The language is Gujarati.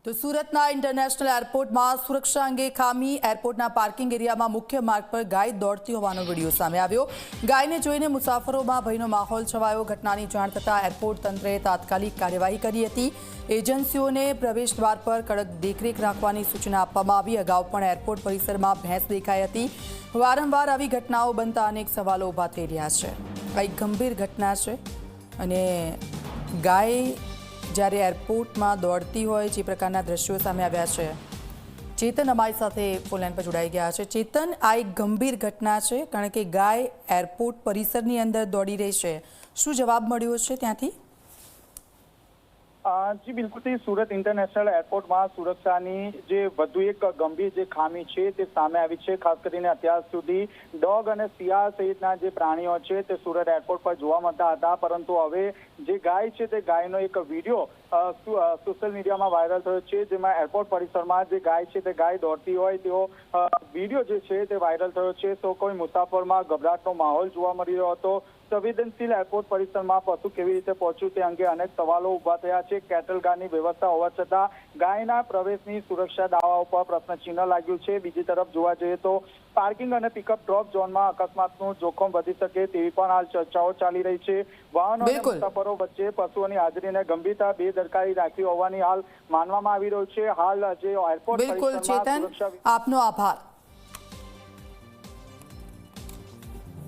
તો સુરતના ઇન્ટરનેશનલ એરપોર્ટમાં સુરક્ષા અંગે ખામી। એરપોર્ટના પાર્કિંગ એરિયામાં મુખ્ય માર્ગ પર ગાય દોડતી હોવાનો વિડીયો સામે આવ્યો। ગાયને જોઈને મુસાફરોમાં ભયનો માહોલ છવાયો। ઘટનાની જાણ થતાં એરપોર્ટ તંત્રએ તાત્કાલિક કાર્યવાહી કરી હતી। એજન્સીઓને પ્રવેશ દ્વાર પર કડક દેખરેખ રાખવાની સૂચના આપવામાં આવી। અગાઉ પણ એરપોર્ટ પરિસરમાં ભેંસ દેખાઈ હતી। વારંવાર આવી ઘટનાઓ બનતા અનેક સવાલો ઊભા થઈ રહ્યા છે। આ એક ગંભીર ઘટના છે અને ગાય જ્યારે એરપોર્ટમાં દોડતી હોય જે પ્રકારના દ્રશ્યો સામે આવ્યા છે। ચેતન અમારી સાથે ફોન લાઈન પર જોડાઈ ગયા છે। ચેતન, આ એક ગંભીર ઘટના છે કારણ કે ગાય એરપોર્ટ પરિસરની અંદર દોડી રહી છે। શું જવાબ મળ્યો છે ત્યાંથી? જી બિલકુલ, સુરત ઇન્ટરનેશનલ એરપોર્ટમાં સુરક્ષાની જે વધુ એક ગંભીર જે ખામી છે તે સામે આવી છે। ખાસ કરીને અત્યાર સુધી ડોગ અને શિયાળ સહિતના જે પ્રાણીઓ છે તે સુરત એરપોર્ટ પર જોવા મળતા હતા, પરંતુ હવે જે ગાય છે તે ગાયનો એક વિડીયો સોશિયલ મીડિયામાં વાયરલ થયો છે, જેમાં એરપોર્ટ પરિસરમાં જે ગાય છે તે ગાય દોડતી હોય તેવો વિડીયો જે છે તે વાયરલ થયો છે। તો કોઈ મુસાફરમાં ગભરાટનો માહોલ જોવા મળી રહ્યો હતો। સંવેદનશીલ એરપોર્ટ પરિસરમાં પશુ કેવી રીતે પહોંચ્યું તે અંગે અનેક સવાલો ઉભા થયા છે। કેટલગારની વ્યવસ્થા હોવા છતાં ગાયના પ્રવેશની સુરક્ષા દાવાઓ પર પ્રશ્નચિહ્ન લાગ્યું છે। બીજી તરફ જોવા જઈએ તો પાર્કિંગ અને પિકઅપ ડ્રોપ ઝોનમાં અકસ્માતનું જોખમ વધી શકે તેવી પણ હાલ ચર્ચાઓ ચાલી રહી છે। વાહનો અને મુસાફરો વચ્ચે પશુઓની હાજરીને ગંભીરતા બેદરકારી રાખી હોવાની હાલ માનવામાં આવી રહ્યું છે। હાલ જે એરપોર્ટ બિલકુલ ચેતન, આપનો આભાર।